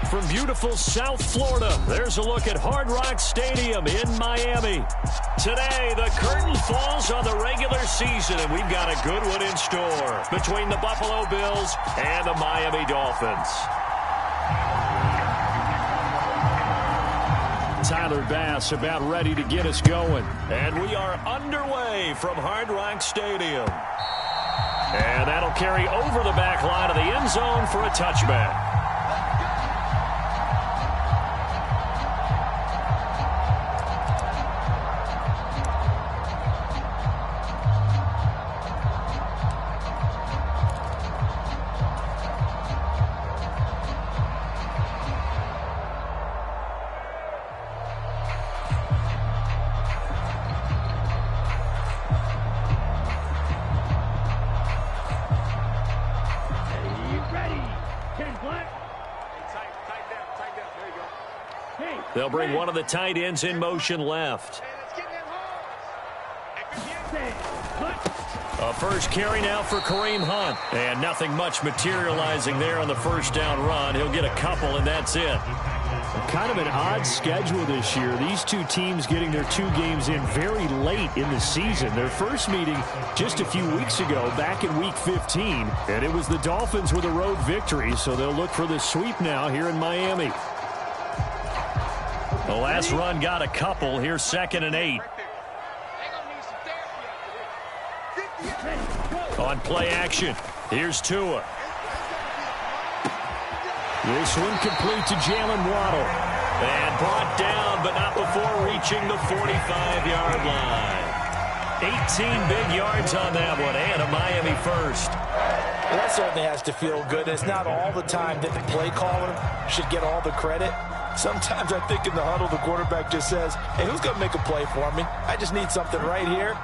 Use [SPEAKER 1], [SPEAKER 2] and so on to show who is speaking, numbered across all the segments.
[SPEAKER 1] from beautiful South Florida, there's a look at Hard Rock Stadium in Miami. Today, the curtain falls on the regular season, and we've got a good one in store between the Buffalo Bills and the Miami Dolphins. Tyler Bass about ready to get us going. And we are underway from Hard Rock Stadium. And that'll carry over the back line of the end zone for a touchback. They'll bring one of the tight ends in motion left. A first carry now for Kareem Hunt. And nothing much materializing there on the first down run. He'll get a couple, and that's it.
[SPEAKER 2] Kind of an odd schedule this year. These two teams getting their two games in very late in the season. Their first meeting just a few weeks ago, back in Week 15. And it was the Dolphins with a road victory, so they'll look for the sweep now here in Miami.
[SPEAKER 1] The last run got a couple. Here's 2nd and 8. On play action, here's Tua.
[SPEAKER 2] This one complete to Jalen Waddle.
[SPEAKER 1] And brought down, but not before reaching the 45-yard line. 18 big yards on that one, and a Miami first.
[SPEAKER 3] Well, that certainly has to feel good. It's not all the time that the play caller should get all the credit. Sometimes I think in the huddle, the quarterback just says, hey, who's going to make a play for me? I just need something right here.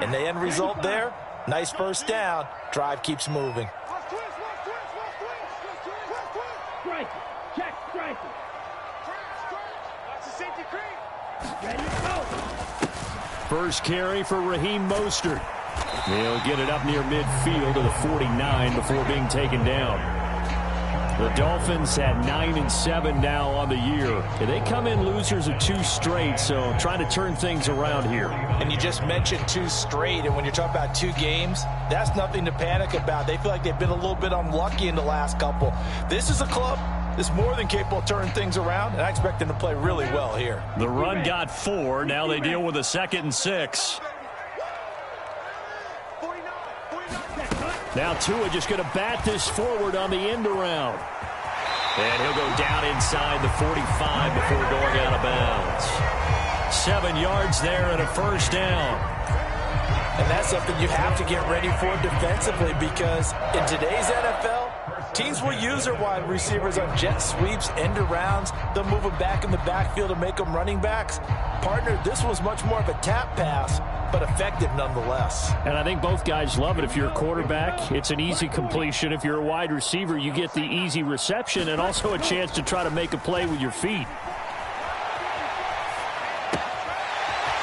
[SPEAKER 3] And the end result there, nice first down. Drive keeps moving.
[SPEAKER 2] First carry for Raheem Mostert. They'll get it up near midfield to the 49 before being taken down. The Dolphins at 9-7 now on the year. They come in losers of 2 straight, so trying to turn things around here.
[SPEAKER 3] And you just mentioned 2 straight, and when you're talking about 2 games, that's nothing to panic about. They feel like they've been a little bit unlucky in the last couple. This is a club that's more than capable of turning things around, and I expect them to play really well here.
[SPEAKER 1] The run got 4. Now they deal with a 2nd and 6.
[SPEAKER 2] Now Tua just going to bat this forward on the end around.
[SPEAKER 1] And he'll go down inside the 45 before going out of bounds. 7 yards there and a first down.
[SPEAKER 3] And that's something you have to get ready for defensively, because in today's NFL, teams will use their wide receivers on jet sweeps, end arounds. They'll move them back in the backfield to make them running backs. Partner, this was much more of a tap pass, but effective nonetheless.
[SPEAKER 2] And I think both guys love it. If you're a quarterback, it's an easy completion. If you're a wide receiver, you get the easy reception and also a chance to try to make a play with your feet.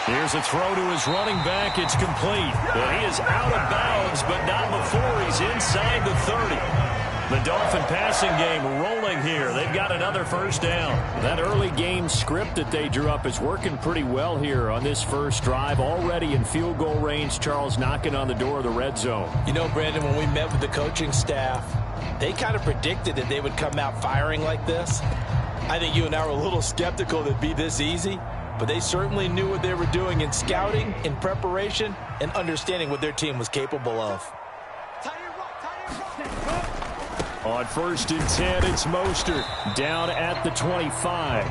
[SPEAKER 1] Here's a throw to his running back. It's complete. Well, he is out of bounds, but not before he's inside the 30. The Dolphin passing game rolling here. They've got another first down.
[SPEAKER 2] That early game script that they drew up is working pretty well here on this first drive. Already in field goal range, Charles knocking on the door of the red zone.
[SPEAKER 3] You know, Brandon, when we met with the coaching staff, they kind of predicted that they would come out firing like this. I think you and I were a little skeptical that it'd be this easy, but they certainly knew what they were doing in scouting, in preparation, and understanding what their team was capable of.
[SPEAKER 2] On 1st and 10, it's Mostert down at the 25.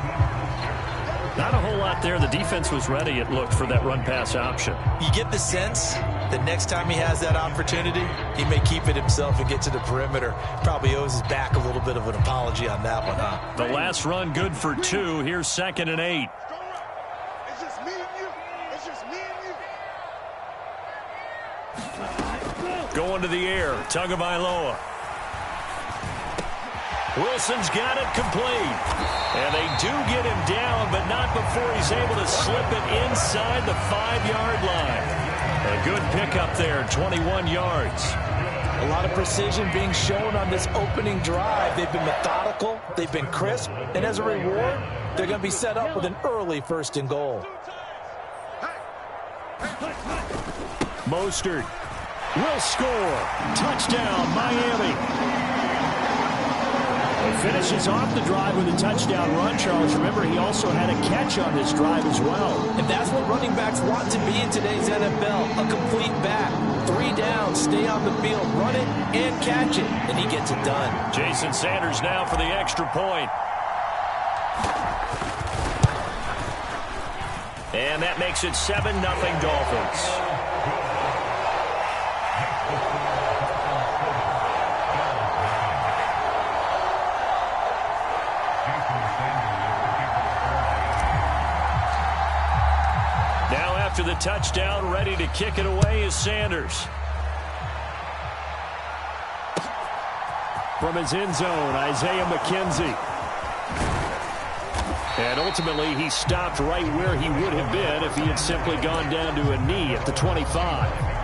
[SPEAKER 1] Not a whole lot there. The defense was ready, it looked, for that run-pass option.
[SPEAKER 3] You get the sense that next time he has that opportunity, he may keep it himself and get to the perimeter. Probably owes his back a little bit of an apology on that one, huh?
[SPEAKER 1] The last run good for 2. Here's 2nd and 8.
[SPEAKER 4] It's just me and you. It's just me and you.
[SPEAKER 1] Going to the air. Tagovailoa. Wilson's got it complete. And they do get him down, but not before he's able to slip it inside the 5-yard line. A good pickup there, 21 yards.
[SPEAKER 3] A lot of precision being shown on this opening drive. They've been methodical, they've been crisp, and as a reward, they're going to be set up with an early 1st and goal.
[SPEAKER 2] Mostert will score. Touchdown, Miami. Finishes off the drive with a touchdown run, Charles. Remember, he also had a catch on this drive as well.
[SPEAKER 3] And that's what running backs want to be in today's NFL, a complete back. 3 down, stay on the field, run it, and catch it, and he gets it done.
[SPEAKER 1] Jason Sanders now for the extra point. And that makes it 7-0 Dolphins. After the touchdown, ready to kick it away is Sanders.
[SPEAKER 2] From his end zone, Isaiah McKenzie. And ultimately, he stopped right where he would have been if he had simply gone down to a knee at the 25.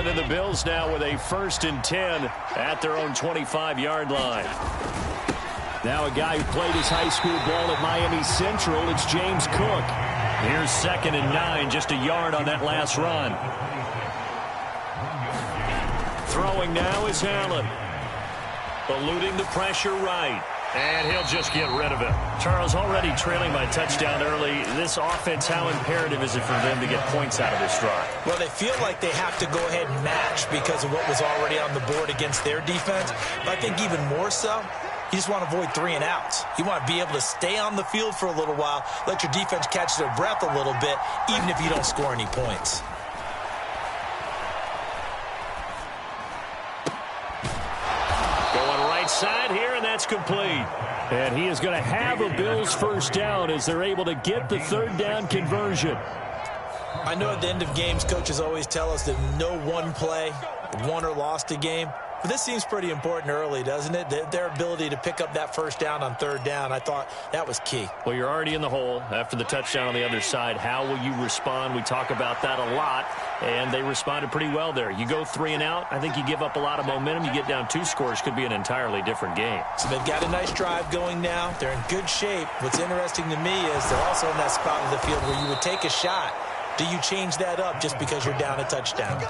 [SPEAKER 1] And the Bills now with a 1st and 10 at their own 25-yard line.
[SPEAKER 2] Now a guy who played his high school ball at Miami Central, it's James Cook.
[SPEAKER 1] Here's 2nd and 9, just a yard on that last run. Throwing now is Allen. Eluding the pressure right. And he'll just get rid of it. Charles, already trailing by touchdown early. This offense, how imperative is it for them to get points out of this drive?
[SPEAKER 3] Well, they feel like they have to go ahead and match because of what was already on the board against their defense. But I think even more so, you just want to avoid 3 and outs. You want to be able to stay on the field for a little while, let your defense catch their breath a little bit, even if you don't score any points.
[SPEAKER 1] Side here, and that's complete.
[SPEAKER 2] And he is going to have a Bills 1st down as they're able to get the 3rd down conversion.
[SPEAKER 3] I know at the end of games, coaches always tell us that no one play won or lost a game. But this seems pretty important early, doesn't it? Their ability to pick up that 1st down on 3rd down, I thought that was key.
[SPEAKER 1] Well, you're already in the hole after the touchdown on the other side. How will you respond? We talk about that a lot, and they responded pretty well there. You go 3 and out, I think you give up a lot of momentum. You get down 2 scores, could be an entirely different game.
[SPEAKER 3] So they've got a nice drive going now. They're in good shape. What's interesting to me is they're also in that spot of the field where you would take a shot. Do you change that up just because you're down a touchdown?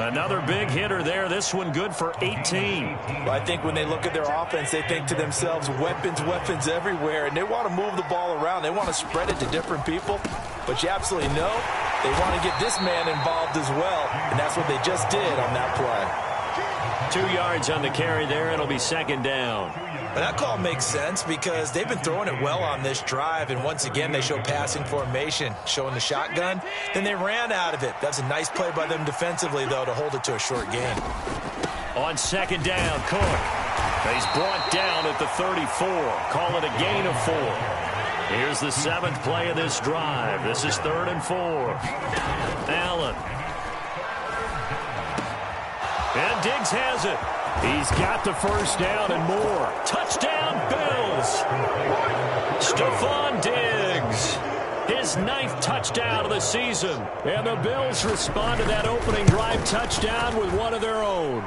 [SPEAKER 1] Another big hitter there. This one good for 18.
[SPEAKER 3] Well, I think when they look at their offense, they think to themselves, weapons everywhere, and they want to move the ball around. They want to spread it to different people. But you absolutely know they want to get this man involved as well, and that's what they just did on that play.
[SPEAKER 1] 2 yards on the carry there. It'll be 2nd down.
[SPEAKER 3] But that call makes sense because they've been throwing it well on this drive, and once again they show passing formation, showing the shotgun. Then they ran out of it. That's a nice play by them defensively, though, to hold it to a short gain.
[SPEAKER 1] On 2nd down, Cook. He's brought down at the 34. Call it a gain of 4. Here's the 7th play of this drive. This is 3rd and 4. Allen. And Diggs has it.
[SPEAKER 2] He's got the 1st down and more.
[SPEAKER 1] Touchdown, Bills. Stephon Diggs. His 9th touchdown of the season.
[SPEAKER 2] And the Bills respond to that opening drive touchdown with one of their own.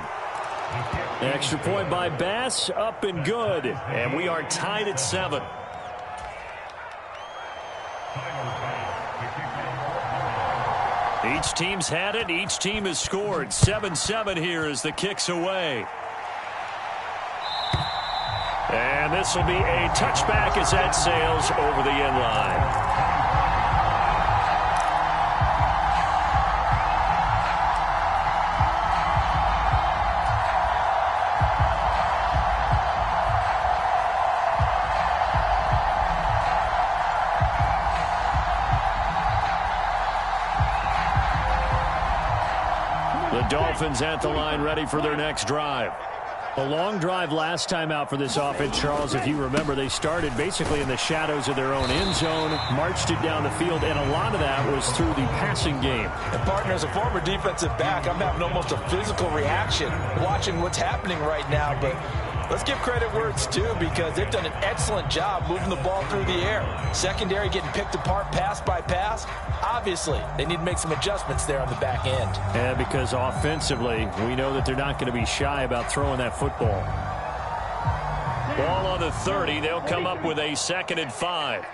[SPEAKER 2] Extra point by Bass, up and good.
[SPEAKER 1] And we are tied at 7. Each team's had it. Each team has scored. 7-7 here as the kick's away. And this will be a touchback as that sails over the end line. The Dolphins at the line ready for their next drive.
[SPEAKER 2] A long drive last time out for this offense, Charles. If you remember, they started basically in the shadows of their own end zone, marched it down the field, and a lot of that was through the passing game.
[SPEAKER 3] And partner, as a former defensive back, I'm having almost a physical reaction watching what's happening right now. But let's give credit where it's due, because they've done an excellent job moving the ball through the air. Secondary getting picked apart pass by pass. Obviously, they need to make some adjustments there on the back end.
[SPEAKER 2] Yeah, because offensively, we know that they're not going to be shy about throwing that football.
[SPEAKER 1] Ball on the 30. They'll come up with a 2nd and 5.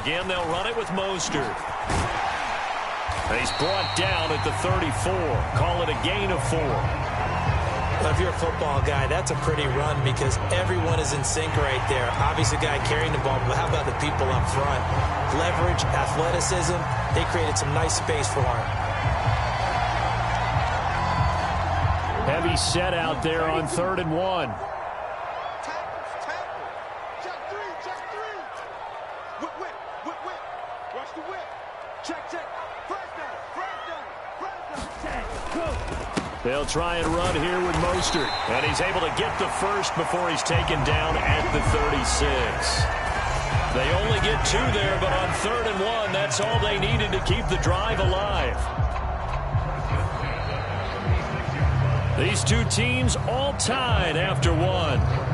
[SPEAKER 1] Again, they'll run it with Mostert. He's brought down at the 34. Call it a gain of 4.
[SPEAKER 3] Well, if you're a football guy, that's a pretty run, because everyone is in sync right there. Obviously, the guy carrying the ball, but how about the people up front? Leverage, athleticism, they created some nice space for him.
[SPEAKER 2] Heavy set out there on 3rd and 1.
[SPEAKER 1] They'll try and run here with Mostert. And he's able to get the first before he's taken down at the 36. They only get 2 there, but on 3rd and 1, that's all they needed to keep the drive alive. These two teams all tied after 1.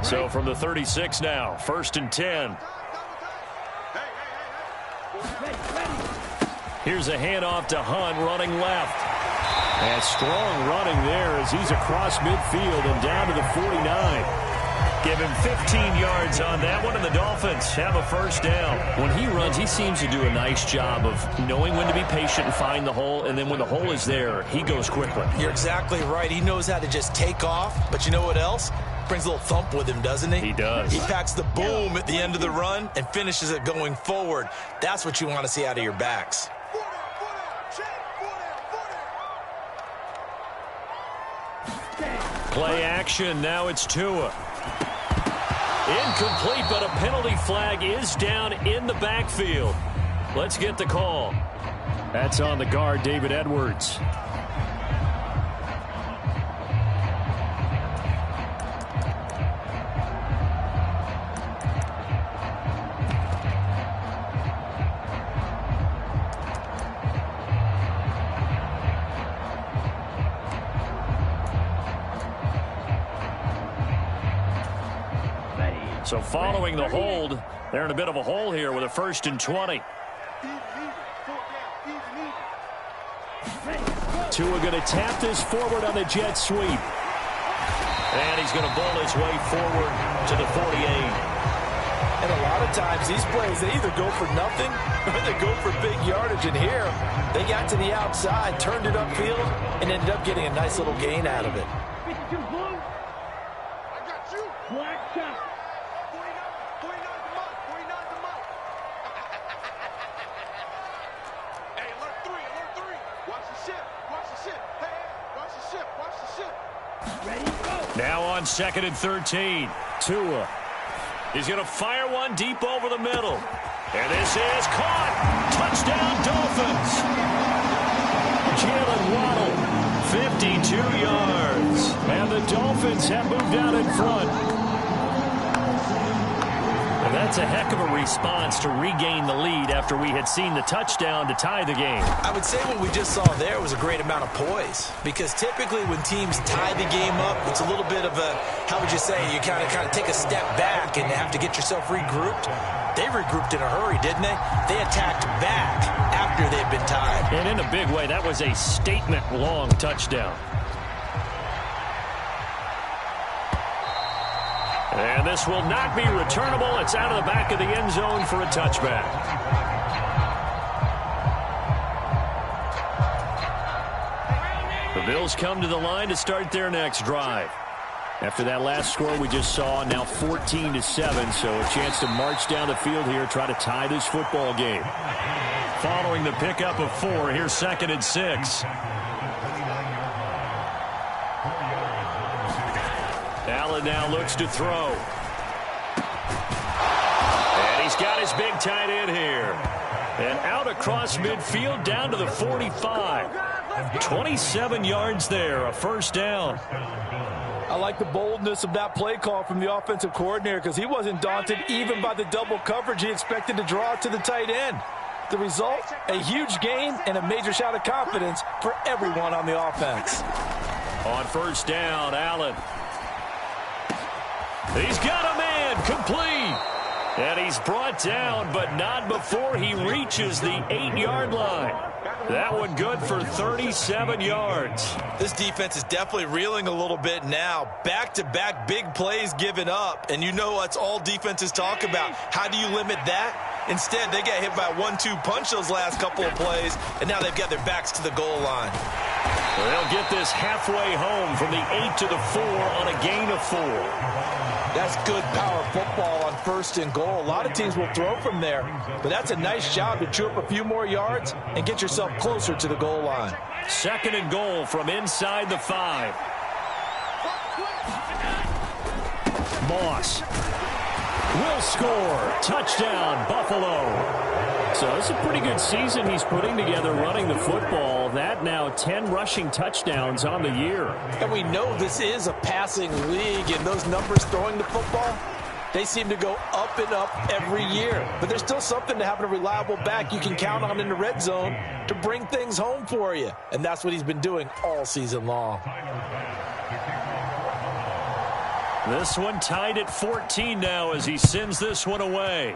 [SPEAKER 1] So from the 36 now, 1st and 10. Here's a handoff to Hunt running left. And strong running there as he's across midfield and down to the 49. Give him 15 yards on that one, and the Dolphins have a 1st down.
[SPEAKER 2] When he runs, he seems to do a nice job of knowing when to be patient and find the hole, and then when the hole is there, he goes quickly.
[SPEAKER 3] You're exactly right. He knows how to just take off, but you know what else? Brings a little thump with him, doesn't he?
[SPEAKER 2] He does.
[SPEAKER 3] He packs the boom at the end of the run and finishes it going forward. That's what you want to see out of your backs.
[SPEAKER 1] Play action. Now it's Tua. Incomplete, but a penalty flag is down in the backfield. Let's get the call.
[SPEAKER 2] That's on the guard, David Edwards.
[SPEAKER 1] So following the hold, they're in a bit of a hole here with a 1st and 20.
[SPEAKER 2] Tua going to tap this forward on the jet sweep.
[SPEAKER 1] And he's going to bowl his way forward to the 48.
[SPEAKER 3] And a lot of times these plays, they either go for nothing or they go for big yardage. And here, they got to the outside, turned it upfield, and ended up getting a nice little gain out of it.
[SPEAKER 1] Now on 2nd and 13.
[SPEAKER 2] Tua.
[SPEAKER 1] He's going to fire one deep over the middle. And this is caught. Touchdown, Dolphins.
[SPEAKER 2] Jalen Waddle,
[SPEAKER 1] 52 yards.
[SPEAKER 2] And the Dolphins have moved out in front. And that's a heck of a response to regain the lead after we had seen the touchdown to tie the game.
[SPEAKER 3] I would say what we just saw there was a great amount of poise, because typically when teams tie the game up, it's a little bit of a, how would you say, you kind of take a step back and have to get yourself regrouped. They regrouped in a hurry, didn't they? They attacked back after they'd been tied.
[SPEAKER 2] And in a big way, that was a statement-long touchdown.
[SPEAKER 1] And this will not be returnable. It's out of the back of the end zone for a touchback. The Bills come to the line to start their next drive. After that last score we just saw, now 14-7, so a chance to march down the field here, try to tie this football game. following the pickup of 4. Here's 2nd and 6. Allen now looks to throw. And he's got his big tight end here. And out across midfield down to the 45. 27 yards there, a first down.
[SPEAKER 3] I like the boldness of that play call from the offensive coordinator because he wasn't daunted even by the double coverage he expected to draw to the tight end. The result, a huge gain and a major shout of confidence for everyone on the offense.
[SPEAKER 1] On first down, Allen. He's got a man, complete. And he's brought down, but not before he reaches the 8-yard line. That one good for 37 yards.
[SPEAKER 3] This defense is definitely reeling a little bit now. Back-to-back big plays given up, and you know that's all defenses talk about. How do you limit that? Instead, they got hit by a 1-2 punch those last couple of plays, and now they've got their backs to the goal line.
[SPEAKER 1] Well, they'll get this halfway home from the 8 to the 4 on a gain of 4.
[SPEAKER 3] That's good power football on 1st and goal. A lot of teams will throw from there, but that's a nice job to chew up a few more yards and get yourself closer to the goal line.
[SPEAKER 1] 2nd and goal from inside the 5. Moss will score. Touchdown, Buffalo.
[SPEAKER 2] So it's a pretty good season he's putting together running the football. That now 10 rushing touchdowns on the year.
[SPEAKER 3] And we know this is a passing league, and those numbers throwing the football, they seem to go up and up every year. But there's still something to having a reliable back you can count on in the red zone to bring things home for you. And that's what he's been doing all season long.
[SPEAKER 1] This one tied at 14 now as he sends this one away.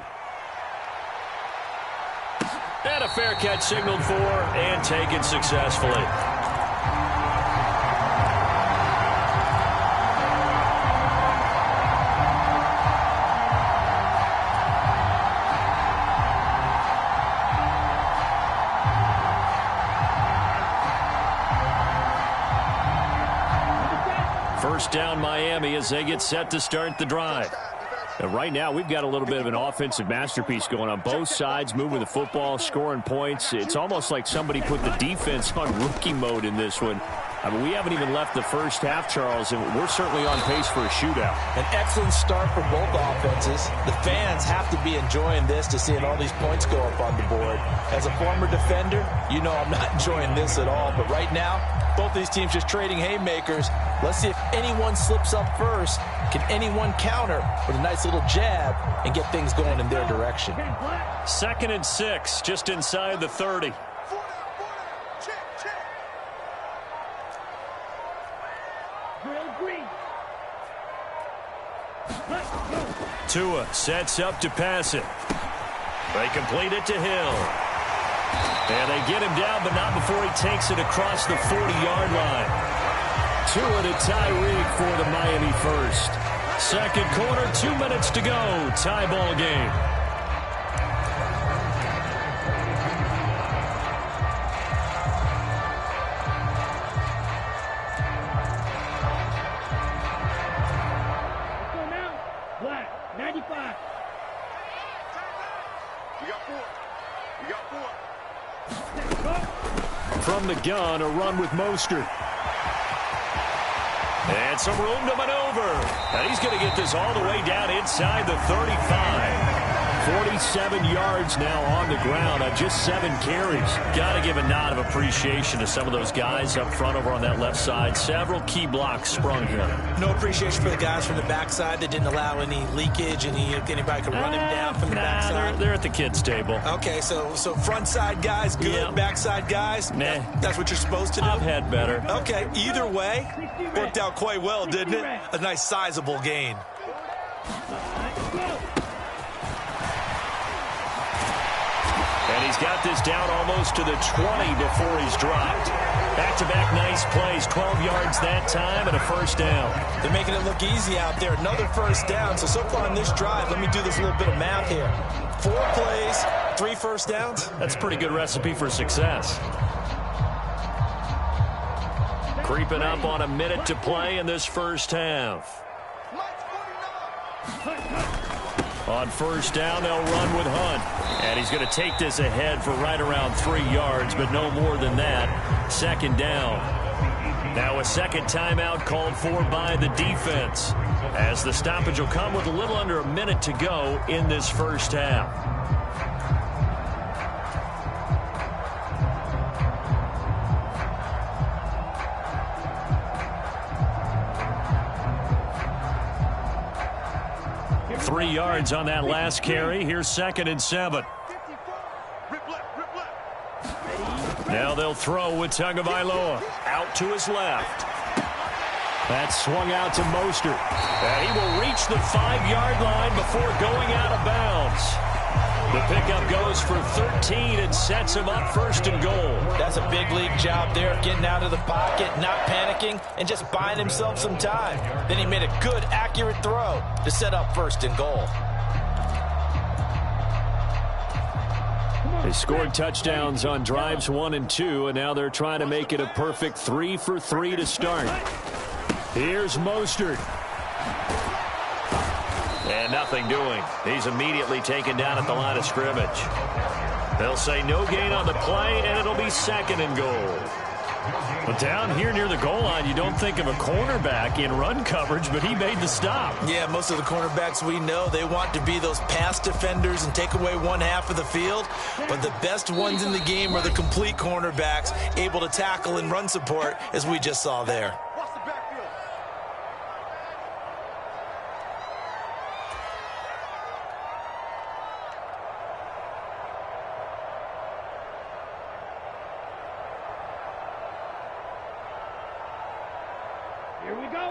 [SPEAKER 1] And a fair catch signaled for and taken successfully. First down, Miami, as they get set to start the drive.
[SPEAKER 2] And right now, we've got a little bit of an offensive masterpiece going on. Both sides moving the football, scoring points. It's almost like somebody put the defense on rookie mode in this one. I mean, we haven't even left the first half, Charles, and we're certainly on pace for a shootout.
[SPEAKER 3] An excellent start for both offenses. The fans have to be enjoying this to seeing all these points go up on the board. As a former defender, you know I'm not enjoying this at all. But right now, both these teams just trading haymakers. Let's see if anyone slips up first. Can anyone counter with a nice little jab and get things going in their direction?
[SPEAKER 1] 2nd and 6, just inside the 30. Tua sets up to pass it. They complete it to Hill. And they get him down, but not before he takes it across the 40-yard line. Tua to Tyreek for the Miami first. Second quarter, 2 minutes to go. Tie ball game.
[SPEAKER 4] Black, 95. You got 4. You got 4.
[SPEAKER 1] From the gun, a run with Mostert. And some room to maneuver. And he's going to get this all the way down inside the 35. 47 yards now on the ground on just 7 carries. Got to give a nod of appreciation to some of those guys up front over on that left side. Several key blocks sprung here.
[SPEAKER 3] No appreciation for the guys from the backside that didn't allow any leakage. Anybody could run him down from the backside.
[SPEAKER 1] They're at the kids' table.
[SPEAKER 3] Okay, so front side guys, good.
[SPEAKER 1] Yeah.
[SPEAKER 3] Backside guys,
[SPEAKER 1] nah.
[SPEAKER 3] That's what you're supposed to do?
[SPEAKER 1] I've had better.
[SPEAKER 3] Okay, either way, worked out quite well, didn't it? A nice sizable gain.
[SPEAKER 1] And he's got this down almost to the 20 before he's dropped. Back-to-back nice plays, 12 yards that time and a first down.
[SPEAKER 3] They're making it look easy out there. Another first down. So far in this drive, let me do this little bit of math here. 4 plays, 3 first downs.
[SPEAKER 1] That's a pretty good recipe for success. Creeping up on a minute to play in this first half.
[SPEAKER 2] On first down, they'll run with Hunt. And he's going to take this ahead for right around 3 yards, but no more than that. Second down. Now a second timeout called for by the defense, as the stoppage will come with a little under a minute to go in this first half. Three yards on that last carry. Here's 2nd and 7. Now they'll throw with Tagovailoa. Out to his left. That's swung out to Mostert. And he will reach the 5-yard line before going out of bounds. The pickup goes for 13 and sets him up 1st and goal.
[SPEAKER 3] That's a big league job there, getting out of the pocket, not panicking, and just buying himself some time. Then he made a good, accurate throw to set up 1st and goal.
[SPEAKER 2] They scored touchdowns on drives 1 and 2, and now they're trying to make it a perfect 3 for 3 to start. Here's Mostert. And nothing doing. He's immediately taken down at the line of scrimmage. They'll say no gain on the play, and it'll be 2nd and goal. But down here near the goal line, you don't think of a cornerback in run coverage, but he made the stop.
[SPEAKER 3] Yeah, most of the cornerbacks we know, they want to be those pass defenders and take away one half of the field. But the best ones in the game are the complete cornerbacks, able to tackle and run support, as we just saw there.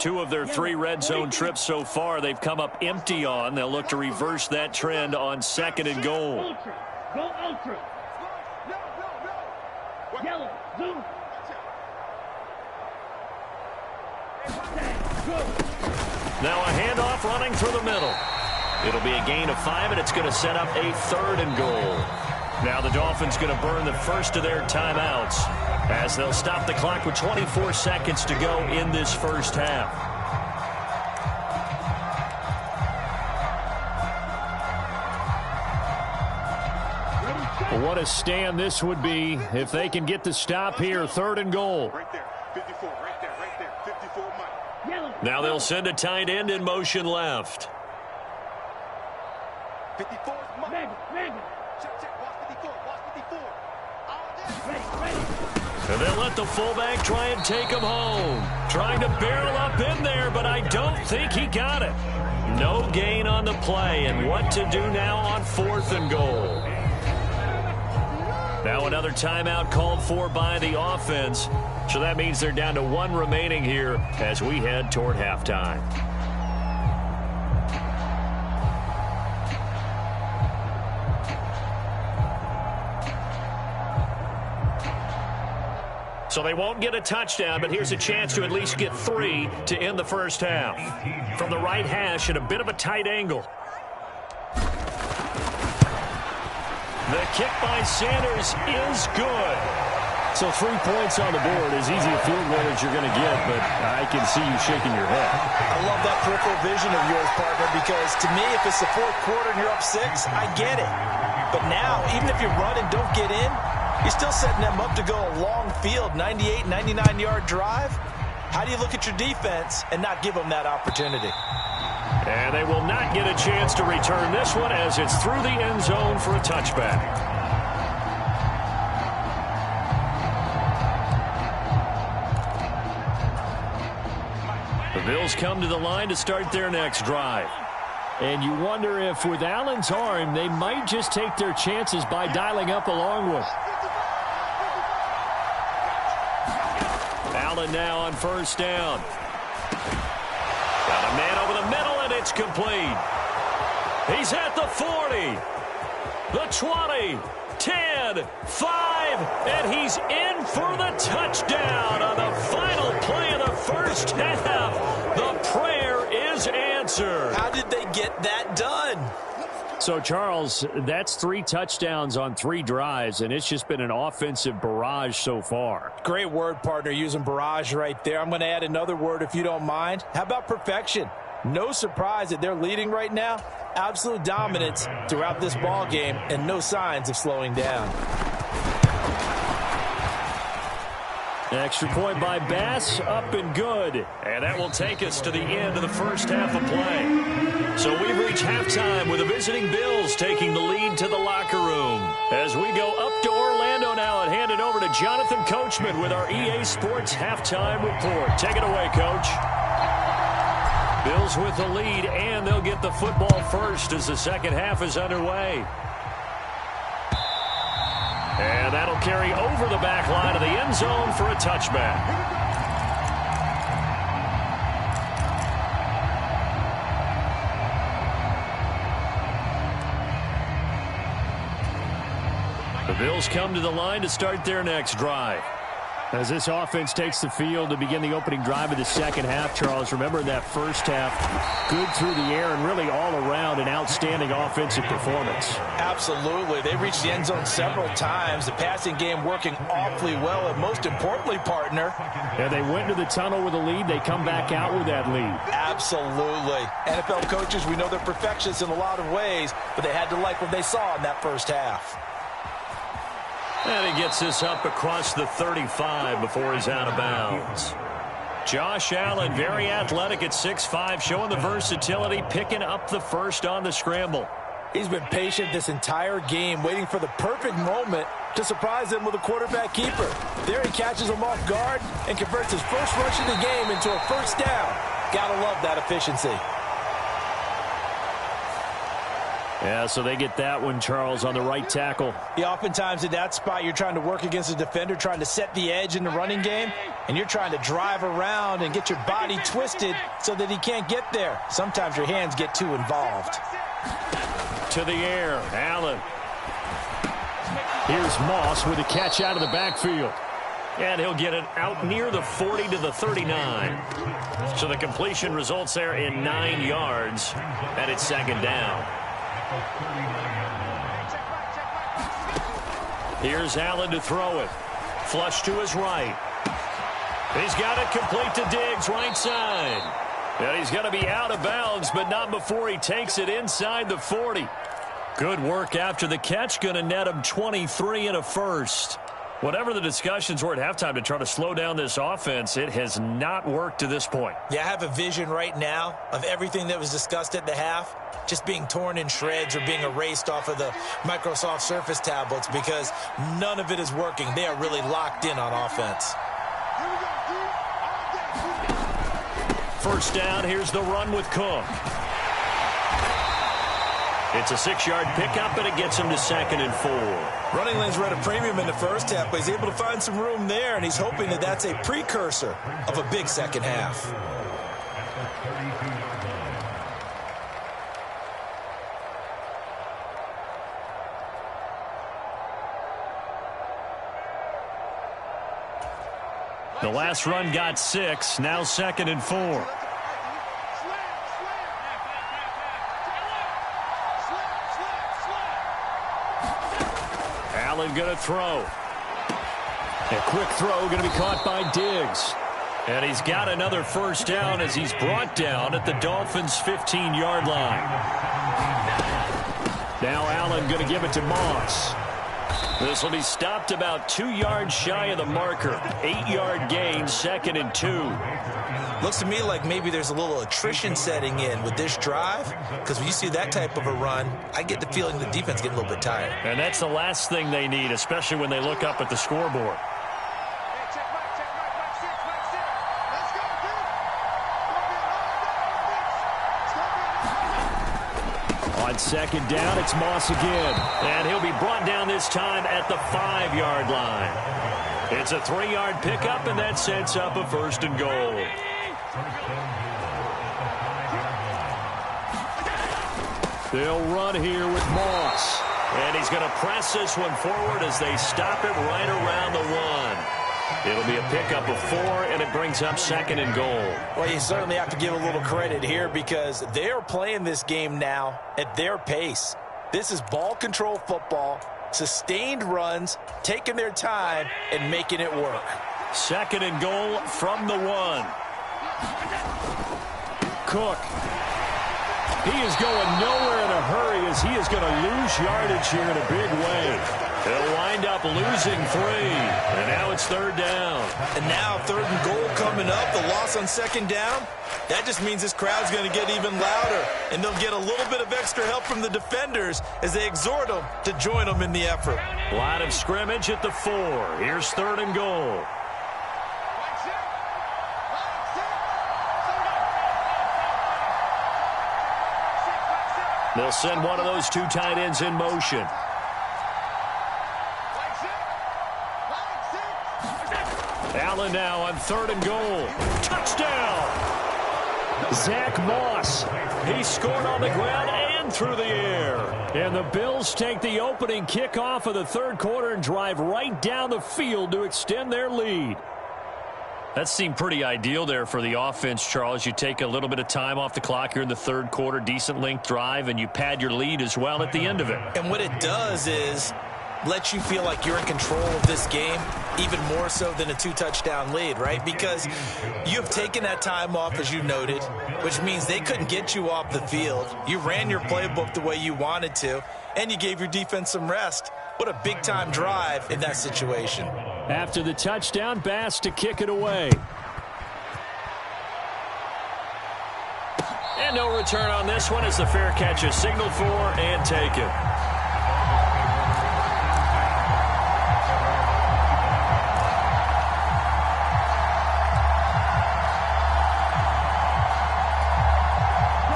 [SPEAKER 2] Two of their 3 red zone trips so far, they've come up empty on. They'll look to reverse that trend on 2nd and goal.
[SPEAKER 4] Ultra. Go ultra. Yellow. Zoom.
[SPEAKER 2] Now a handoff running through the middle. It'll be a gain of 5, and it's going to set up a 3rd and goal. Now the Dolphins going to burn the first of their timeouts, as they'll stop the clock with 24 seconds to go in this first half. What a stand this would be if they can get the stop here. 3rd and goal.
[SPEAKER 4] Right there. 54. Right there. 54 Mike.
[SPEAKER 2] Now they'll send a tight end in motion left.
[SPEAKER 4] 54 Mike. Check. Watch 54.
[SPEAKER 2] And they'll let the fullback try and take him home. Trying to barrel up in there, but I don't think he got it. No gain on the play, and what to do now on 4th and goal. Now another timeout called for by the offense. So that means they're down to 1 remaining here as we head toward halftime. So they won't get a touchdown, but here's a chance to at least get 3 to end the first half. From the right hash at a bit of a tight angle. The kick by Sanders is good. So 3 points on the board, as easy a field goal as you're going to get, but I can see you shaking your head.
[SPEAKER 3] I love that peripheral vision of yours, partner, because to me, if it's the 4th quarter and you're up 6, I get it. But now, even if you run and don't get in, you're still setting them up to go a long field, 98, 99-yard drive. How do you look at your defense and not give them that opportunity?
[SPEAKER 2] And they will not get a chance to return this one as it's through the end zone for a touchback. The Bills come to the line to start their next drive. And you wonder if with Allen's arm, they might just take their chances by dialing up a long one. Allen now on first down. Got a man over the middle, and it's complete. He's at the 40, the 20, 10, 5, and he's in for the touchdown on the final play of the first half. The prayer is answered.
[SPEAKER 3] How did they get that done?
[SPEAKER 2] So, Charles, that's 3 touchdowns on 3 drives, and it's just been an offensive barrage so far.
[SPEAKER 3] Great word, partner, using barrage right there. I'm going to add another word if you don't mind. How about perfection? No surprise that they're leading right now. Absolute dominance throughout this ball game and no signs of slowing down.
[SPEAKER 2] Extra point by Bass, up and good.
[SPEAKER 1] And that will take us to the end of the first half of play. So we've reached halftime with the visiting Bills taking the lead to the locker room. As we go up to Orlando now and hand it over to Jonathan Coachman with our EA Sports Halftime Report. Take it away, Coach. Bills with the lead, and they'll get the football first as the second half is underway. And that'll carry over the back line of the end zone for a touchback. The Bills come to the line to start their next drive.
[SPEAKER 2] As this offense takes the field to begin the opening drive of the second half, Charles, remember that first half, good through the air and really all around an outstanding offensive performance.
[SPEAKER 3] Absolutely. They reached the end zone several times. The passing game working awfully well, and most importantly, partner.
[SPEAKER 2] Yeah, they went to the tunnel with a lead. They come back out with that lead.
[SPEAKER 3] Absolutely. NFL coaches, we know they're perfectionists in a lot of ways, but they had to like what they saw in that first half.
[SPEAKER 1] And he gets this up across the 35 before he's out of bounds. Josh Allen, very athletic at 6'5", showing the versatility, picking up the first on the scramble.
[SPEAKER 3] He's been patient this entire game, waiting for the perfect moment to surprise him with a quarterback keeper. There he catches him off guard and converts his first rush of the game into a first down. Gotta love that efficiency.
[SPEAKER 2] Yeah, so they get that one, Charles, on the right tackle.
[SPEAKER 3] Yeah, oftentimes in that spot, you're trying to work against a defender, trying to set the edge in the running game, and you're trying to drive around and get your body twisted so that he can't get there. Sometimes your hands get too involved.
[SPEAKER 1] To the air, Allen.
[SPEAKER 2] Here's Moss with a catch out of the backfield.
[SPEAKER 1] And he'll get it out near the 40 to the 39. So the completion results there in 9 yards, and it's second down. Here's Allen to throw it. Flush to his right. He's got it complete to Diggs, right side. And he's going to be out of bounds, but not before he takes it inside the 40. Good work after the catch. Going to net him 23 and a first. Whatever the discussions were at halftime to try to slow down this offense, it has not worked to this point.
[SPEAKER 3] Yeah, I have a vision right now of everything that was discussed at the half just being torn in shreds or being erased off of the Microsoft Surface tablets because none of it is working. They are really locked in on offense.
[SPEAKER 1] First down, here's the run with Cook. It's a 6-yard pickup, and it gets him to 2nd and 4.
[SPEAKER 3] Running lanes were at a premium in the first half, but he's able to find some room there, and he's hoping that that's a precursor of a big second half.
[SPEAKER 1] The last run got 6, now 2nd and 4. Allen going to throw.
[SPEAKER 2] A quick throw going to be caught by Diggs.
[SPEAKER 1] And he's got another first down as he's brought down at the Dolphins' 15-yard line.
[SPEAKER 2] Now Allen going to give it to Moss.
[SPEAKER 1] This will be stopped about 2 yards shy of the marker. 8-yard gain, 2nd and 2.
[SPEAKER 3] Looks to me like maybe there's a little attrition setting in with this drive, because when you see that type of a run, I get the feeling the defense getting a little bit tired.
[SPEAKER 1] And that's the last thing they need, especially when they look up at the scoreboard.
[SPEAKER 2] On second down, it's Moss again.
[SPEAKER 1] And he'll be brought down this time at the 5-yard line. It's a 3-yard pickup, and that sets up a 1st and goal.
[SPEAKER 2] They'll run here with Moss.
[SPEAKER 1] And he's going to press this one forward as they stop it right around the 1. It'll be a pickup of 4, and it brings up 2nd and goal.
[SPEAKER 3] Well, you certainly have to give a little credit here because they are playing this game now at their pace. This is ball control football, sustained runs, taking their time, and making it work.
[SPEAKER 1] 2nd and goal from the 1.
[SPEAKER 2] Cook He is going nowhere in a hurry as he is going to lose yardage here in a big way.
[SPEAKER 1] He'll wind up losing 3. And now it's 3rd down.
[SPEAKER 3] And now 3rd and goal coming up. The loss on 2nd down. That just means this crowd's going to get even louder. And they'll get a little bit of extra help from the defenders as they exhort them to join them in the effort.
[SPEAKER 1] Line of scrimmage at the 4. Here's 3rd and goal. They'll send one of those 2 tight ends in motion. Allen now on 3rd and goal. Touchdown!
[SPEAKER 2] Zach Moss.
[SPEAKER 1] He scored on the ground and through the air.
[SPEAKER 2] And the Bills take the opening kickoff of the 3rd quarter and drive right down the field to extend their lead.
[SPEAKER 1] That seemed pretty ideal there for the offense, Charles. You take a little bit of time off the clock here in the 3rd quarter, decent length drive, and you pad your lead as well at the end of it.
[SPEAKER 3] And what it does is let you feel like you're in control of this game, even more so than a 2-touchdown lead, right? Because you have taken that time off, as you noted, which means they couldn't get you off the field. You ran your playbook the way you wanted to, and you gave your defense some rest. What a big-time drive in that situation.
[SPEAKER 2] After the touchdown, Bass to kick it away.
[SPEAKER 1] And no return on this one as the fair catch is signaled for and taken.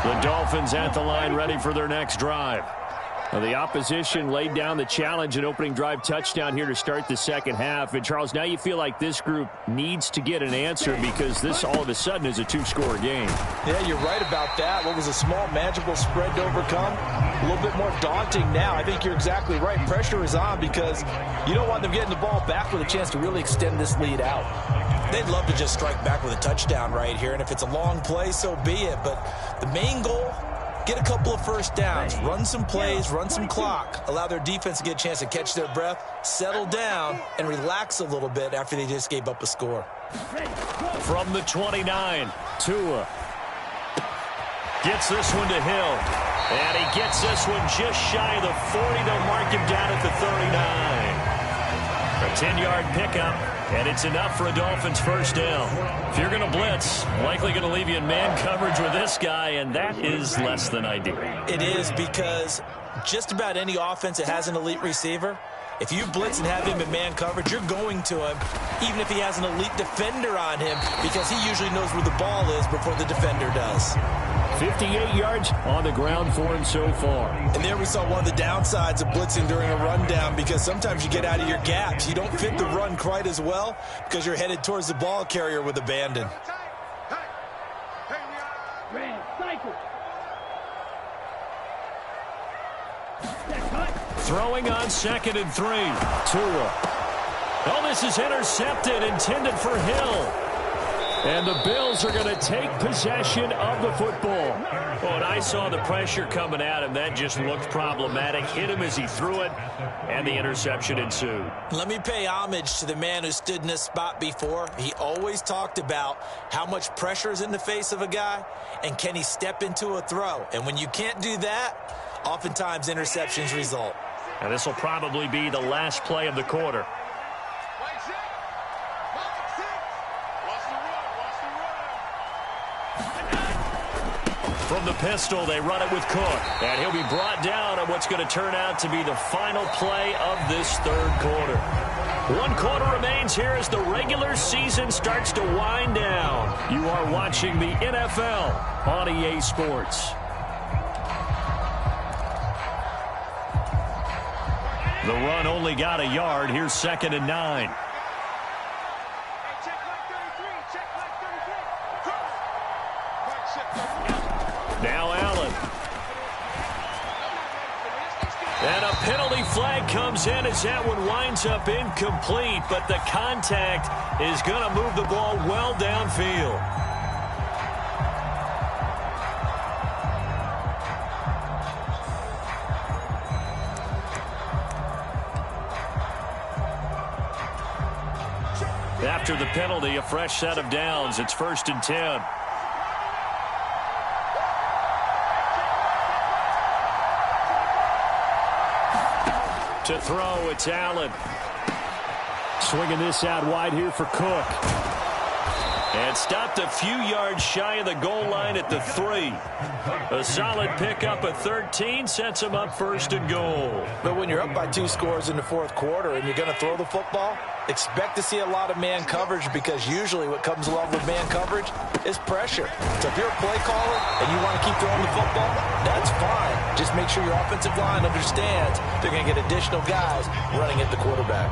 [SPEAKER 1] The Dolphins at the line ready for their next drive.
[SPEAKER 2] Well, the opposition laid down the challenge and opening drive touchdown here to start the 2nd half. And, Charles, now you feel like this group needs to get an answer because this all of a sudden is a 2-score game.
[SPEAKER 3] Yeah, you're right about that. What was a small, manageable spread to overcome, a little bit more daunting now. I think you're exactly right. Pressure is on because you don't want them getting the ball back with a chance to really extend this lead out. They'd love to just strike back with a touchdown right here, and if it's a long play, so be it. But the main goal, get a couple of first downs, run some plays, run some clock, allow their defense to get a chance to catch their breath, settle down, and relax a little bit after they just gave up a score.
[SPEAKER 1] From the 29, Tua gets this one to Hill. And he gets this one just shy of the 40. They'll mark him down at the 39. A 10-yard pickup, and it's enough for a Dolphins first down. If you're going to blitz, likely going to leave you in man coverage with this guy, and that is less than ideal.
[SPEAKER 3] It is because just about any offense that has an elite receiver, if you blitz and have him in man coverage, you're going to him, even if he has an elite defender on him, because he usually knows where the ball is before the defender does.
[SPEAKER 2] 58 yards on the ground for him so far.
[SPEAKER 3] And there we saw one of the downsides of blitzing during a rundown, because sometimes you get out of your gaps. You don't fit the run quite as well because you're headed towards the ball carrier with abandon.
[SPEAKER 1] Throwing on 2nd and 3. Tua. Oh, this is intercepted, intended for Hill.
[SPEAKER 2] And the Bills are going to take possession of the football.
[SPEAKER 1] Oh, and I saw the pressure coming at him. That just looked problematic. Hit him as he threw it, and the interception ensued.
[SPEAKER 3] Let me pay homage to the man who stood in this spot before. He always talked about how much pressure is in the face of a guy, and can he step into a throw. And when you can't do that, oftentimes interceptions result.
[SPEAKER 1] And this will probably be the last play of the quarter. From the pistol, they run it with Cook. And he'll be brought down on what's going to turn out to be the final play of this 3rd quarter. 1 quarter remains here as the regular season starts to wind down. You are watching the NFL on EA Sports. The run only got a yard. Here's 2nd and 9. Now Allen. And a penalty flag comes in as that one winds up incomplete, but the contact is going to move the ball well downfield. After the penalty, a fresh set of downs. It's 1st and 10. To throw, it's Allen.
[SPEAKER 2] Swinging this out wide here for Cook.
[SPEAKER 1] And stopped a few yards shy of the goal line at the 3. A solid pickup at 13 sets him up 1st and goal.
[SPEAKER 3] But when you're up by 2 scores in the 4th quarter and you're going to throw the football, expect to see a lot of man coverage, because usually what comes along with man coverage is pressure. So if you're a play caller and you want to keep throwing the football, that's fine. Just make sure your offensive line understands they're going to get additional guys running at the quarterback.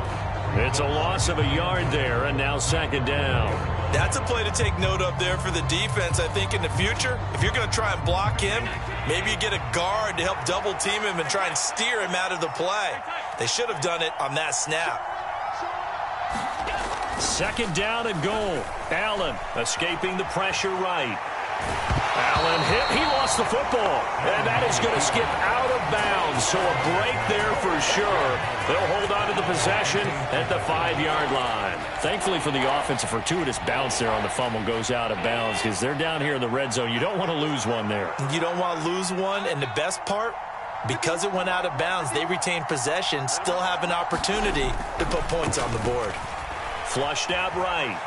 [SPEAKER 1] It's a loss of a yard there, and now 2nd down.
[SPEAKER 5] That's a play to take note of there for the defense. I think in the future, if you're going to try and block him, maybe you get a guard to help double team him and try and steer him out of the play. They should have done it on that snap.
[SPEAKER 1] 2nd down and goal. Allen escaping the pressure right. Allen hit. He lost the football. And that is going to skip out of bounds. So a break there for sure. They'll hold on to the possession at the 5-yard line.
[SPEAKER 2] Thankfully for the offense, a fortuitous bounce there on the fumble goes out of bounds, because they're down here in the red zone. You don't want to lose one there.
[SPEAKER 3] You don't want to lose one. And the best part, because it went out of bounds, they retained possession, still have an opportunity to put points on the board.
[SPEAKER 1] Flushed out right.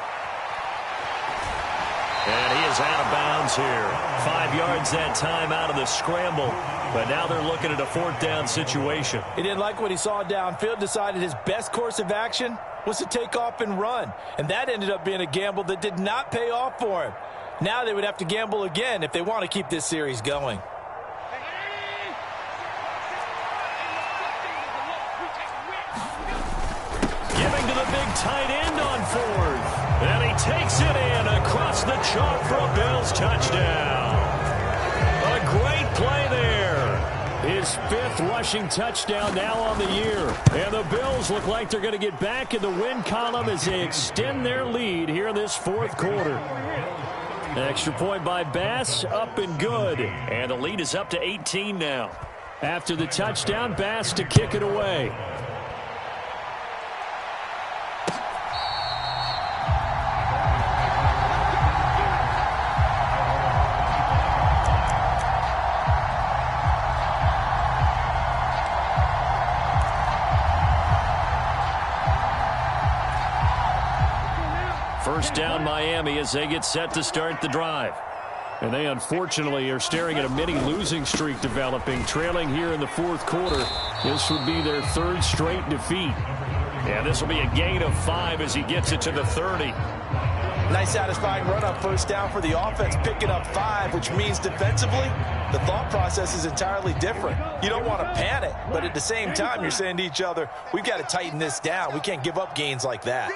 [SPEAKER 1] And he is out of bounds here. 5 yards that time out of the scramble. But now they're looking at a 4th down situation.
[SPEAKER 3] He didn't like what he saw downfield, decided his best course of action was to take off and run. And that ended up being a gamble that did not pay off for him. Now they would have to gamble again if they want to keep this series going.
[SPEAKER 1] Giving to the big tight end on 4th. And he takes it in across the chalk for a Bills touchdown. A great play there.
[SPEAKER 2] His 5th rushing touchdown now on the year. And the Bills look like they're going to get back in the win column as they extend their lead here in this 4th quarter. An extra point by Bass, up and good.
[SPEAKER 1] And the lead is up to 18 now.
[SPEAKER 2] After the touchdown, Bass to kick it away.
[SPEAKER 1] First down Miami as they get set to start the drive.
[SPEAKER 2] And they unfortunately are staring at a mini losing streak developing, trailing here in the 4th quarter. This would be their 3rd straight defeat.
[SPEAKER 1] Yeah, this will be a gain of 5 as he gets it to the 30.
[SPEAKER 3] Nice satisfying run up 1st down for the offense, picking up 5, which means defensively, the thought process is entirely different. You don't want to panic, but at the same time, you're saying to each other, we've got to tighten this down. We can't give up gains like that.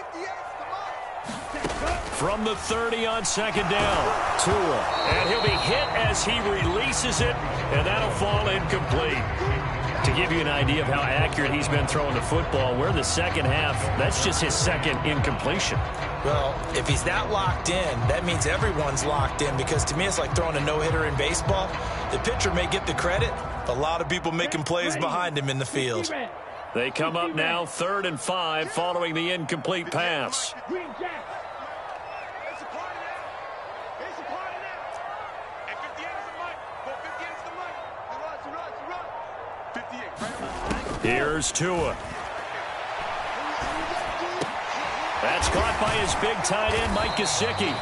[SPEAKER 1] From the 30 on 2nd down, Tua. And he'll be hit as he releases it, and that'll fall incomplete. To give you an idea of how accurate he's been throwing the football, we're in the 2nd half. That's just his 2nd incompletion.
[SPEAKER 3] Well, if he's that locked in, that means everyone's locked in, because to me it's like throwing a no-hitter in baseball. The pitcher may get the credit, but a lot of people making plays behind him in the field.
[SPEAKER 1] They come up now 3rd and 5 following the incomplete pass. Here's Tua. That's caught by his big tight end, Mike Gesicki.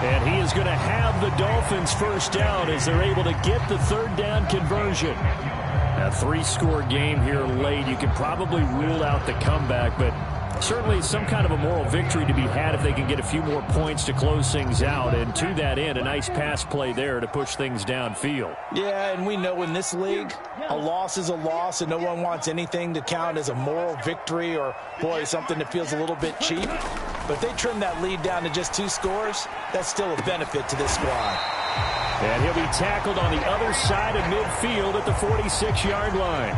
[SPEAKER 2] And he is going to have the Dolphins 1st down as they're able to get the 3rd down conversion. A 3-score game here late. You can probably rule out the comeback, but certainly some kind of a moral victory to be had if they can get a few more points to close things out. And to that end, a nice pass play there to push things downfield.
[SPEAKER 3] Yeah, and we know in this league, a loss is a loss, and no one wants anything to count as a moral victory or, boy, something that feels a little bit cheap. But if they trim that lead down to just 2 scores, that's still a benefit to this squad.
[SPEAKER 2] And he'll be tackled on the other side of midfield at the 46-yard line.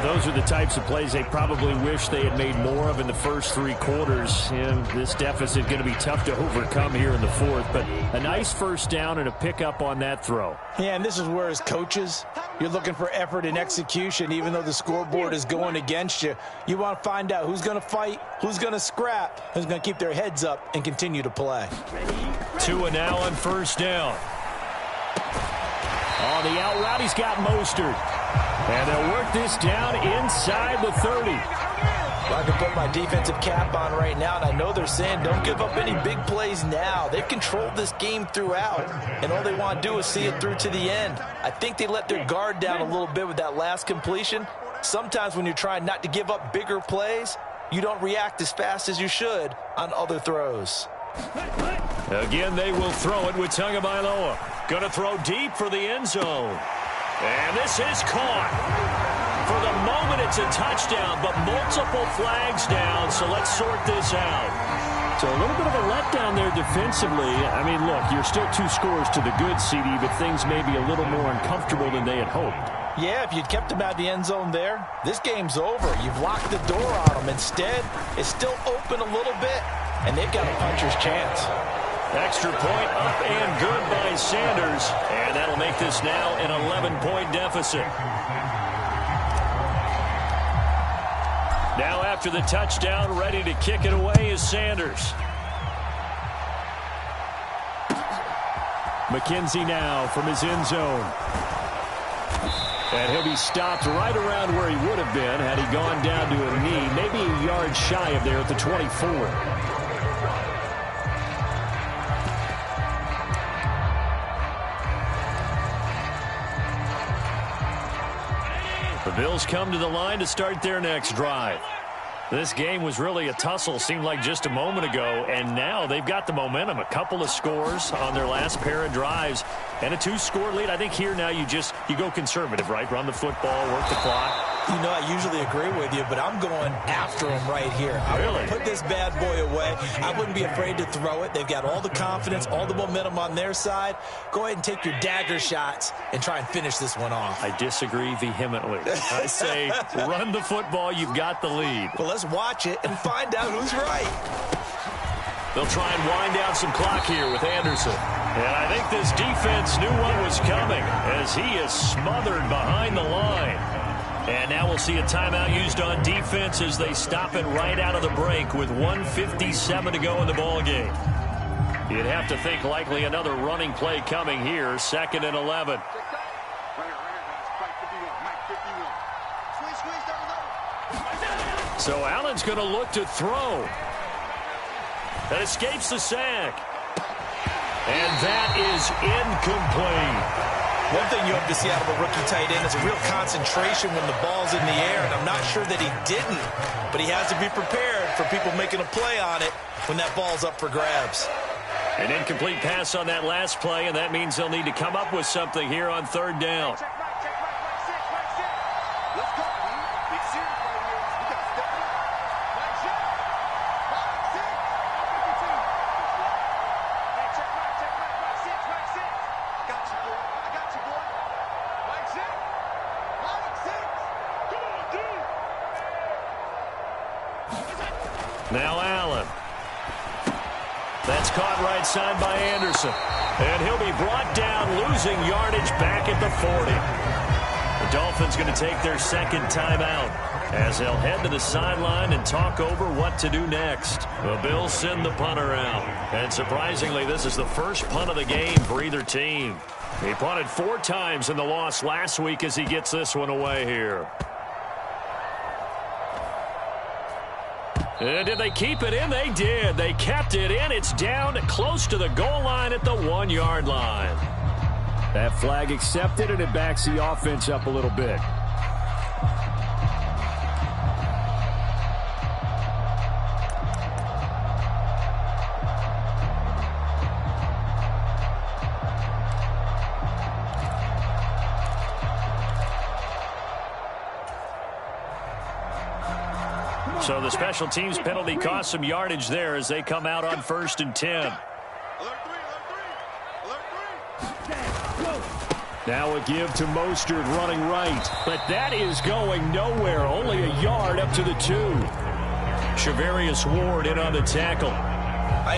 [SPEAKER 2] Those are the types of plays they probably wish they had made more of in the first 3 quarters. And this deficit going to be tough to overcome here in the 4th. But a nice 1st down and a pickup on that throw.
[SPEAKER 3] Yeah, and this is where as coaches, you're looking for effort and execution. Even though the scoreboard is going against you, you want to find out who's going to fight, who's going to scrap, who's going to keep their heads up and continue to play.
[SPEAKER 1] Tua now on 1st down.
[SPEAKER 2] On the out route, he's got Mostert. And they'll work this down inside the 30.
[SPEAKER 3] I can put my defensive cap on right now, and I know they're saying don't give up any big plays now. They've controlled this game throughout, and all they want to do is see it through to the end. I think they let their guard down a little bit with that last completion. Sometimes when you're trying not to give up bigger plays, you don't react as fast as you should on other throws.
[SPEAKER 1] Again, they will throw it with Tagovailoa. Going to throw deep for the end zone. And this is caught. For the moment, it's a touchdown, but multiple flags down, so let's sort this out.
[SPEAKER 2] So a little bit of a letdown there defensively. I mean, look, you're still 2 scores to the good, CD, but things may be a little more uncomfortable than they had hoped.
[SPEAKER 3] Yeah, if you'd kept him out of the end zone there, this game's over. You've locked the door on him. Instead, it's still open a little bit, and they've got a puncher's chance.
[SPEAKER 1] Extra point up and good by Sanders, and that'll make this now an 11-point deficit. Now after the touchdown, ready to kick it away is Sanders. McKenzie now from his end zone. And he'll be stopped right around where he would have been had he gone down to a knee, maybe a yard shy of there at the 24. The Bills come to the line to start their next drive. This game was really a tussle, seemed like just a moment ago, and now they've got the momentum. A couple of scores on their last pair of drives and a 2-score lead. I think here now you go conservative, right? Run the football, work the clock.
[SPEAKER 3] You know, I usually agree with you, but I'm going after him right here. I want to put this bad boy away. I wouldn't be afraid to throw it. They've got all the confidence, all the momentum on their side. Go ahead and take your dagger shots and try and finish this one off.
[SPEAKER 1] I disagree vehemently. I say run the football. You've got the lead.
[SPEAKER 3] Well, let's watch it and find out who's right.
[SPEAKER 1] They'll try and wind down some clock here with Anderson. And I think this defense knew what was coming as he is smothered behind the line. And now we'll see a timeout used on defense as they stop it right out of the break with 1:57 to go in the ballgame. You'd have to think likely another running play coming here, 2nd and 11. So Allen's going to look to throw. That escapes the sack. And that is incomplete.
[SPEAKER 3] One thing you hope to see out of a rookie tight end is a real concentration when the ball's in the air, and I'm not sure that he didn't, but he has to be prepared for people making a play on it when that ball's up for grabs.
[SPEAKER 1] An incomplete pass on that last play, and that means they'll need to come up with something here on 3rd down. Now Allen. That's caught right side by Anderson. And he'll be brought down, losing yardage back at the 40. The Dolphins going to take their 2nd timeout as they'll head to the sideline and talk over what to do next. The Bills send the punter out. And surprisingly, this is the first punt of the game for either team. He punted 4 times in the loss last week as he gets this one away here. And did they keep it in? They did. They kept it in. It's down close to the goal line at the 1-yard line.
[SPEAKER 2] That flag accepted, and it backs the offense up a little bit.
[SPEAKER 1] So the special teams penalty cost some yardage there as they come out on 1st and 10.
[SPEAKER 2] Now a give to Mostert running right. But that is going nowhere. Only a yard up to the 2.
[SPEAKER 1] Shavarius Ward in on the tackle.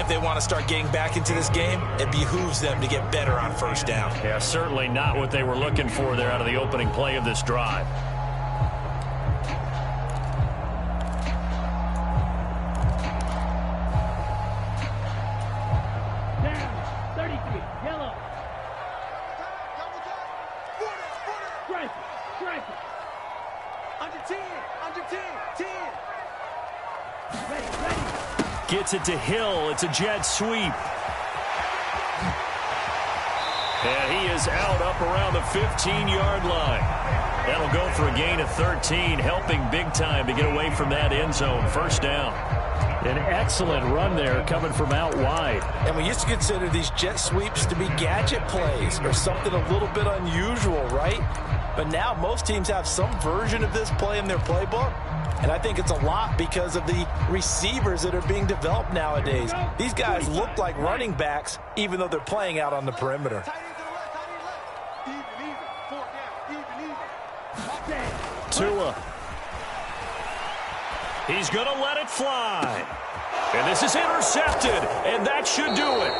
[SPEAKER 3] If they want to start getting back into this game, it behooves them to get better on 1st down.
[SPEAKER 1] Yeah, certainly not what they were looking for there out of the opening play of this drive.
[SPEAKER 3] Under 10, under 10, 10.
[SPEAKER 2] Gets it to Hill. It's a jet sweep.
[SPEAKER 1] And he is out up around the 15-yard line. That'll go for a gain of 13, helping big time to get away from that end zone. First down.
[SPEAKER 2] An excellent run there coming from out wide.
[SPEAKER 3] And we used to consider these jet sweeps to be gadget plays or something a little bit unusual, right? But now most teams have some version of this play in their playbook. And I think it's a lot because of the receivers that are being developed nowadays. These guys look like running backs even though they're playing out on the perimeter.
[SPEAKER 1] Tua. He's going to let it fly. And this is intercepted, and that should do it.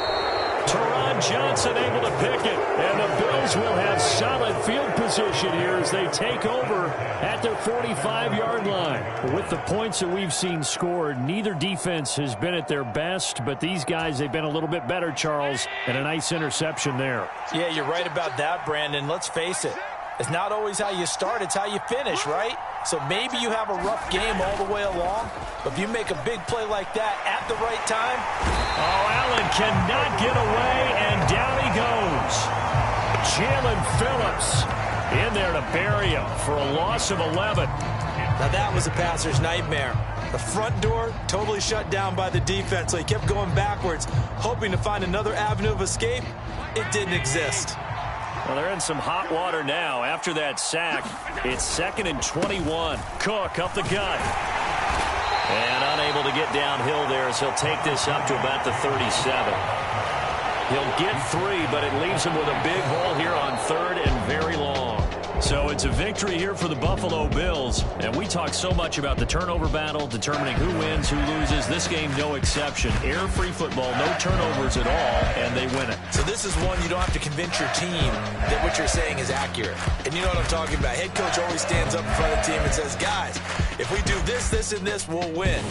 [SPEAKER 1] Teron Johnson able to pick it, and the Bills will have solid field position here as they take over at their 45-yard line.
[SPEAKER 2] With the points that we've seen scored, neither defense has been at their best, but these guys, they've been a little bit better, Charles, and a nice interception there.
[SPEAKER 3] Yeah, you're right about that, Brandon. Let's face it. It's not always how you start, it's how you finish, right? So maybe you have a rough game all the way along, but if you make a big play like that at the right time.
[SPEAKER 1] Oh, Allen cannot get away, and down he goes. Jalen Phillips in there to bury him for a loss of 11.
[SPEAKER 5] Now that was a passer's nightmare. The front door totally shut down by the defense, so he kept going backwards, hoping to find another avenue of escape. It didn't exist.
[SPEAKER 1] Well, they're in some hot water now. After that sack, it's 2nd and 21. Cook up the gut. And unable to get downhill there as he'll take this up to about the 37. He'll get 3, but it leaves him with a big hole here on 3rd and very long. So it's a victory here for the Buffalo Bills. And we talk so much about the turnover battle, determining who wins, who loses. This game, no exception. Error-free football, no turnovers at all, and they win it.
[SPEAKER 5] So this is one you don't have to convince your team that what you're saying is accurate. And you know what I'm talking about. Head coach always stands up in front of the team and says, guys, if we do this, this, and this, we'll win.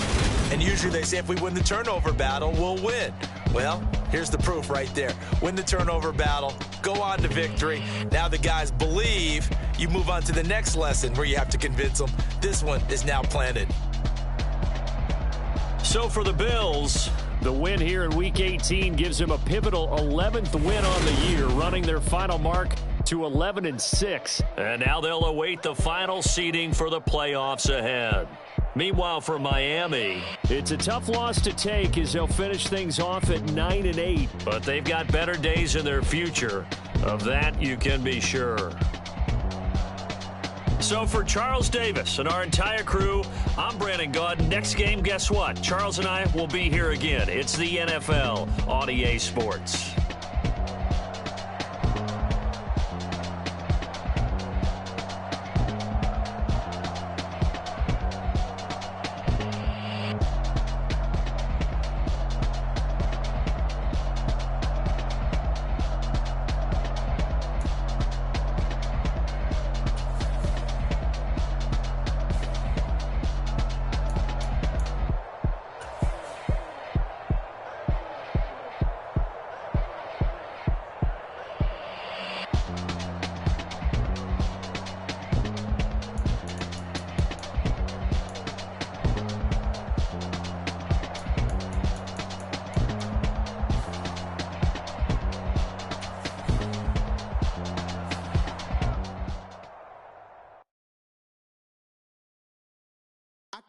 [SPEAKER 5] And usually they say if we win the turnover battle, we'll win. Well, here's the proof right there. Win the turnover battle, go on to victory. Now the guys believe. You move on to the next lesson where you have to convince them. This one is now planted.
[SPEAKER 2] So for the Bills, the win here in Week 18 gives them a pivotal 11th win on the year, running their final mark to 11-6.
[SPEAKER 1] And now they'll await the final seeding for the playoffs ahead. Meanwhile, for Miami,
[SPEAKER 2] it's a tough loss to take as they'll finish things off at 9-8.
[SPEAKER 1] But they've got better days in their future. Of that, you can be sure. So for Charles Davis and our entire crew, I'm Brandon Gaud. Next game, guess what? Charles and I will be here again. It's the NFL on EA Sports.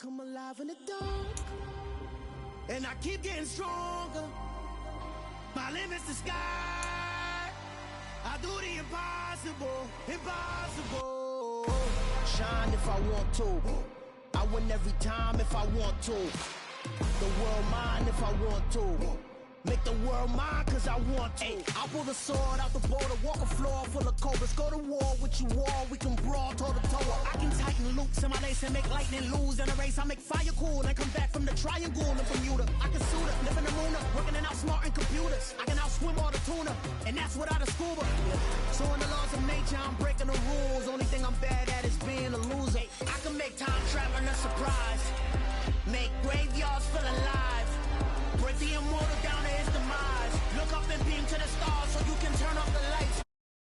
[SPEAKER 6] Come alive in the dark, and I keep getting stronger. My limit's the sky. I do the impossible, impossible. Shine if I want to. I win every time if I want to. The world mine if I want to. Make the world mine cause I want to. I pull the sword out the border, walk a floor full of cobras. Go to war with you all, we can brawl toe to toe. I can tighten loops in my lace and make lightning lose in a race. I make fire cool and come back from the triangle and Bermuda. I can suit it, live in the moon, working and outsmarting computers. I can outswim all the tuna, and that's without a scuba. So in the laws of nature, I'm breaking the rules. Only thing I'm bad at is being a loser. I can make time traveling a surprise. Make graveyards feel alive. Break the immortal down to his demise. Look up and beam to the stars so you can turn off the light.